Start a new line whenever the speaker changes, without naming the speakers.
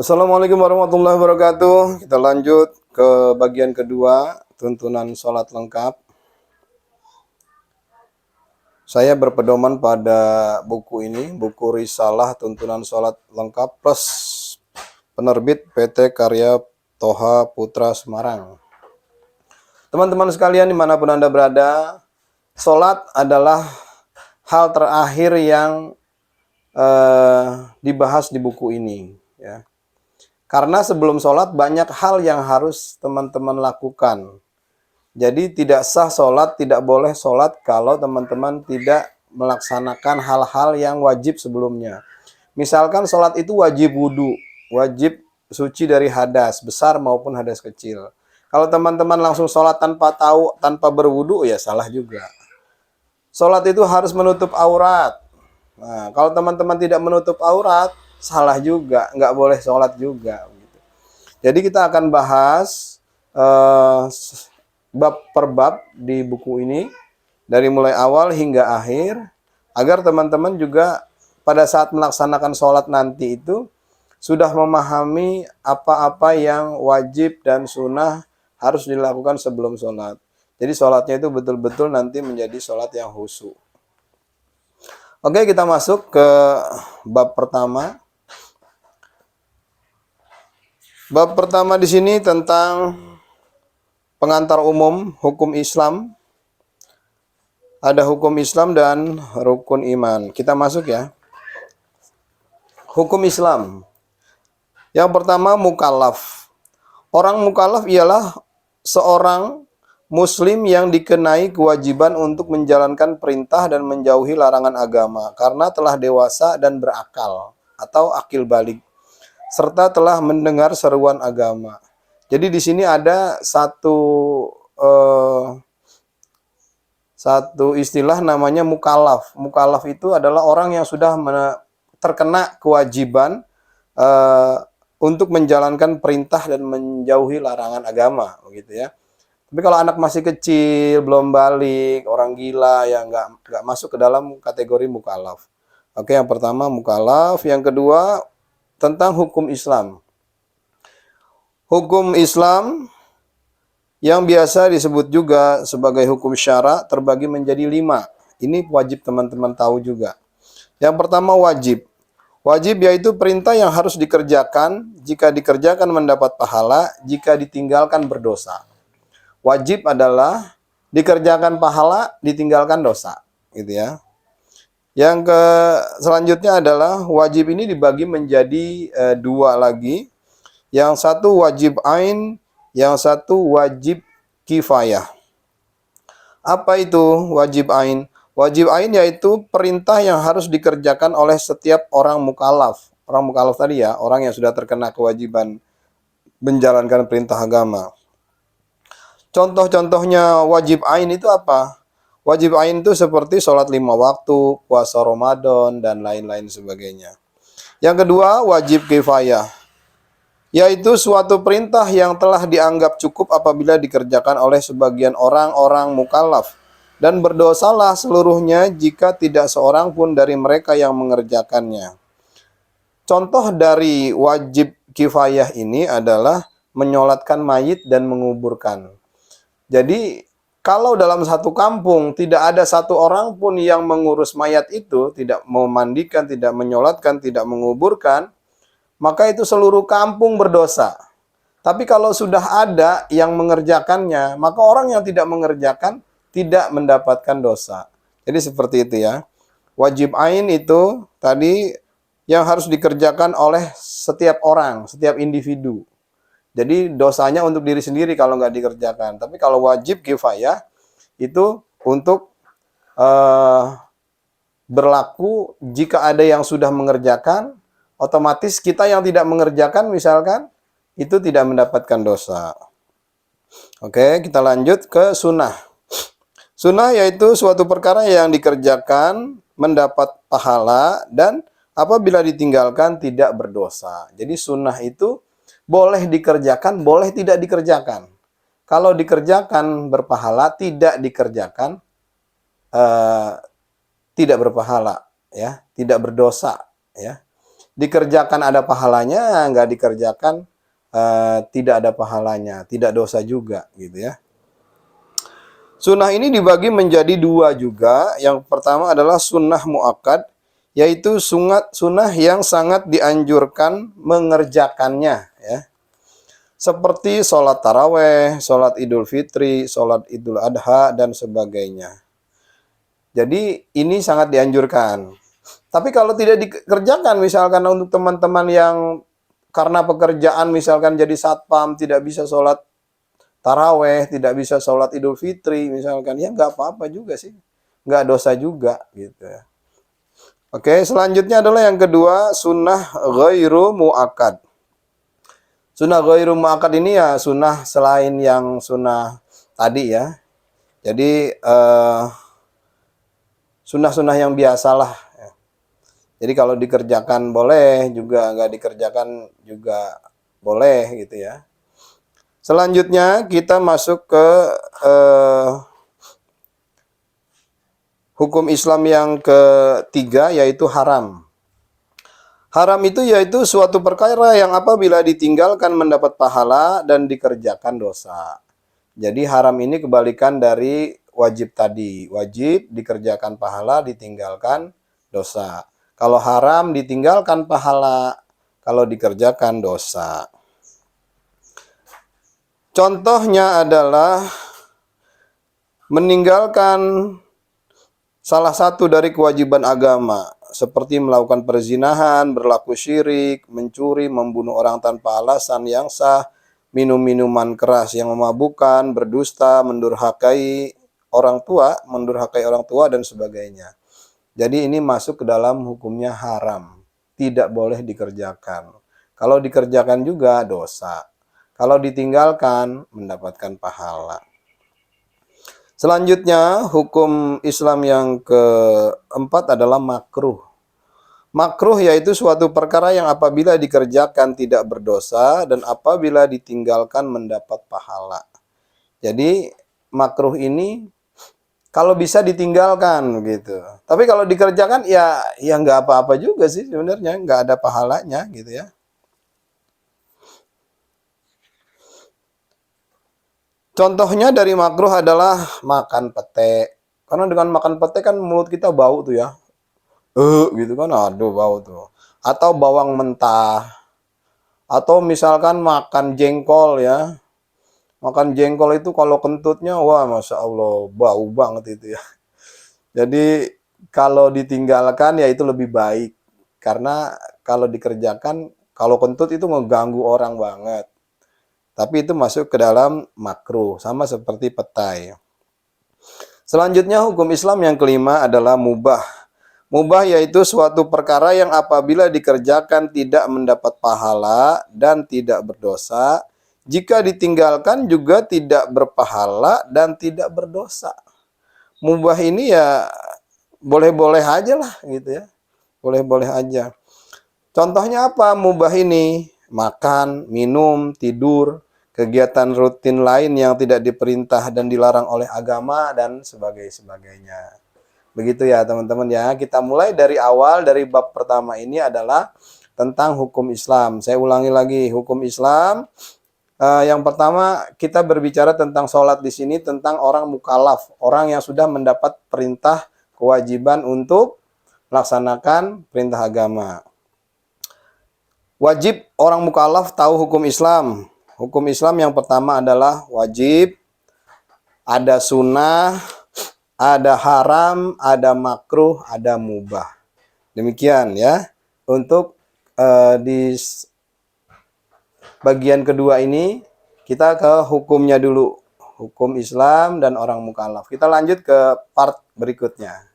Assalamualaikum warahmatullahi wabarakatuh. Kita lanjut ke bagian kedua, tuntunan sholat lengkap. Saya berpedoman pada buku ini, buku Risalah Tuntunan Sholat Lengkap plus penerbit PT Karya Toha Putra Semarang. Teman-teman sekalian dimanapun Anda berada, sholat adalah hal terakhir yang dibahas di buku ini, ya. Karena sebelum sholat banyak hal yang harus teman-teman lakukan. Jadi tidak sah sholat, tidak boleh sholat kalau teman-teman tidak melaksanakan hal-hal yang wajib sebelumnya. Misalkan sholat itu wajib wudhu, wajib suci dari hadas, besar maupun hadas kecil. Kalau teman-teman langsung sholat tanpa tahu, tanpa berwudhu, ya salah juga. Sholat itu harus menutup aurat. Nah, kalau teman-teman tidak menutup aurat, salah juga, nggak boleh sholat juga. Jadi kita akan bahas bab per bab di buku ini, dari mulai awal hingga akhir, agar teman-teman juga pada saat melaksanakan sholat nanti itu sudah memahami apa-apa yang wajib dan sunnah harus dilakukan sebelum sholat. Jadi sholatnya itu betul-betul nanti menjadi sholat yang khusyuk. Oke, kita masuk ke bab pertama. Bab pertama di sini tentang pengantar umum hukum Islam. Ada hukum Islam dan rukun iman. Kita masuk ya. Hukum Islam. Yang pertama mukallaf. Orang mukallaf ialah seorang muslim yang dikenai kewajiban untuk menjalankan perintah dan menjauhi larangan agama karena telah dewasa dan berakal atau akil balik, serta telah mendengar seruan agama. Jadi di sini ada satu istilah namanya mukallaf. Mukallaf itu adalah orang yang sudah terkena kewajiban untuk menjalankan perintah dan menjauhi larangan agama, begitu ya. Tapi kalau anak masih kecil, belum balik, orang gila, ya nggak masuk ke dalam kategori mukallaf. Oke, yang pertama mukallaf, yang kedua tentang hukum Islam. Hukum Islam yang biasa disebut juga sebagai hukum syara terbagi menjadi 5. Ini wajib teman-teman tahu juga. Yang pertama wajib. Wajib yaitu perintah yang harus dikerjakan, jika dikerjakan mendapat pahala, jika ditinggalkan berdosa. Wajib adalah dikerjakan pahala, ditinggalkan dosa, gitu ya. Yang selanjutnya adalah wajib ini dibagi menjadi 2 lagi. Yang satu wajib ain, yang satu wajib kifayah. Apa itu wajib ain? Wajib ain yaitu perintah yang harus dikerjakan oleh setiap orang mukallaf. Orang mukallaf tadi ya, orang yang sudah terkena kewajiban menjalankan perintah agama. Contoh-contohnya wajib ain itu apa? Wajib ain itu seperti sholat 5 waktu, puasa Ramadan, dan lain-lain sebagainya. Yang kedua, wajib kifayah, yaitu suatu perintah yang telah dianggap cukup apabila dikerjakan oleh sebagian orang-orang mukallaf, dan berdosalah seluruhnya jika tidak seorang pun dari mereka yang mengerjakannya. Contoh dari wajib kifayah ini adalah menyolatkan mayit dan menguburkan. Jadi kalau dalam satu kampung tidak ada satu orang pun yang mengurus mayat itu, tidak memandikan, tidak menyolatkan, tidak menguburkan, maka itu seluruh kampung berdosa. Tapi kalau sudah ada yang mengerjakannya, maka orang yang tidak mengerjakan tidak mendapatkan dosa. Jadi seperti itu ya. Wajib ain itu tadi yang harus dikerjakan oleh setiap orang, setiap individu. Jadi dosanya untuk diri sendiri kalau nggak dikerjakan. Tapi kalau wajib kifayah itu untuk berlaku jika ada yang sudah mengerjakan, otomatis kita yang tidak mengerjakan misalkan, itu tidak mendapatkan dosa. Oke, kita lanjut ke sunnah. Sunnah yaitu suatu perkara yang dikerjakan mendapat pahala dan apabila ditinggalkan tidak berdosa. Jadi sunnah itu boleh dikerjakan, boleh tidak dikerjakan. Kalau dikerjakan berpahala, tidak dikerjakan tidak berpahala, ya, tidak berdosa, ya. Dikerjakan ada pahalanya, nggak dikerjakan tidak ada pahalanya, tidak dosa juga gitu ya. Sunnah ini dibagi menjadi dua juga. Yang pertama adalah sunnah muakkad, yaitu sunnah yang sangat dianjurkan mengerjakannya ya. Seperti sholat taraweh, sholat idul fitri, sholat idul adha, dan sebagainya. Jadi ini sangat dianjurkan. Tapi kalau tidak dikerjakan, misalkan untuk teman-teman yang karena pekerjaan misalkan jadi satpam, tidak bisa sholat taraweh, tidak bisa sholat idul fitri misalkan, ya nggak apa-apa juga sih. Nggak dosa juga gitu ya. Oke, selanjutnya adalah yang kedua, sunnah ghairu mu'akkad. Sunnah ghairu mu'akkad ini ya sunnah selain yang sunnah tadi ya. Jadi sunnah-sunnah yang biasalah. Jadi kalau dikerjakan boleh, juga nggak dikerjakan juga boleh gitu ya. Selanjutnya kita masuk ke hukum Islam yang ketiga, yaitu haram. Haram itu yaitu suatu perkara yang apabila ditinggalkan mendapat pahala dan dikerjakan dosa. Jadi haram ini kebalikan dari wajib tadi. Wajib dikerjakan pahala, ditinggalkan dosa. Kalau haram ditinggalkan pahala, kalau dikerjakan dosa. Contohnya adalah meninggalkan salah satu dari kewajiban agama, seperti melakukan perzinahan, berlaku syirik, mencuri, membunuh orang tanpa alasan yang sah, minum minuman keras yang memabukkan, berdusta, mendurhakai orang tua, dan sebagainya. Jadi ini masuk ke dalam hukumnya haram, tidak boleh dikerjakan. Kalau dikerjakan juga dosa. Kalau ditinggalkan mendapatkan pahala. Selanjutnya, hukum Islam yang keempat adalah makruh. Makruh yaitu suatu perkara yang apabila dikerjakan tidak berdosa dan apabila ditinggalkan mendapat pahala. Jadi makruh ini kalau bisa ditinggalkan gitu. Tapi kalau dikerjakan ya nggak apa-apa juga sih sebenarnya, nggak ada pahalanya gitu ya. Contohnya dari makruh adalah makan pete. Karena dengan makan pete kan mulut kita bau tuh ya. Gitu kan, aduh bau tuh. Atau bawang mentah. Atau misalkan makan jengkol ya. Makan jengkol itu kalau kentutnya, wah Masya Allah, bau banget itu ya. Jadi kalau ditinggalkan ya itu lebih baik. Karena kalau dikerjakan, kalau kentut itu mengganggu orang banget. Tapi itu masuk ke dalam makruh, sama seperti petai. Selanjutnya hukum Islam yang kelima adalah mubah. Mubah yaitu suatu perkara yang apabila dikerjakan tidak mendapat pahala dan tidak berdosa. Jika ditinggalkan juga tidak berpahala dan tidak berdosa. Mubah ini ya boleh-boleh aja lah gitu ya. Boleh-boleh aja. Contohnya apa mubah ini? Makan, minum, tidur, kegiatan rutin lain yang tidak diperintah dan dilarang oleh agama, dan sebagainya. Begitu ya teman-teman ya. Kita mulai dari awal, dari bab pertama ini adalah tentang hukum Islam. Saya ulangi lagi, hukum Islam. Yang pertama kita berbicara tentang sholat di sini, tentang orang mukallaf, orang yang sudah mendapat perintah kewajiban untuk melaksanakan perintah agama. Wajib orang mukallaf tahu hukum Islam. Hukum Islam yang pertama adalah wajib, ada sunnah, ada haram, ada makruh, ada mubah. Demikian ya. Untuk di bagian kedua ini kita ke hukumnya dulu. Hukum Islam dan orang mukallaf. Kita lanjut ke part berikutnya.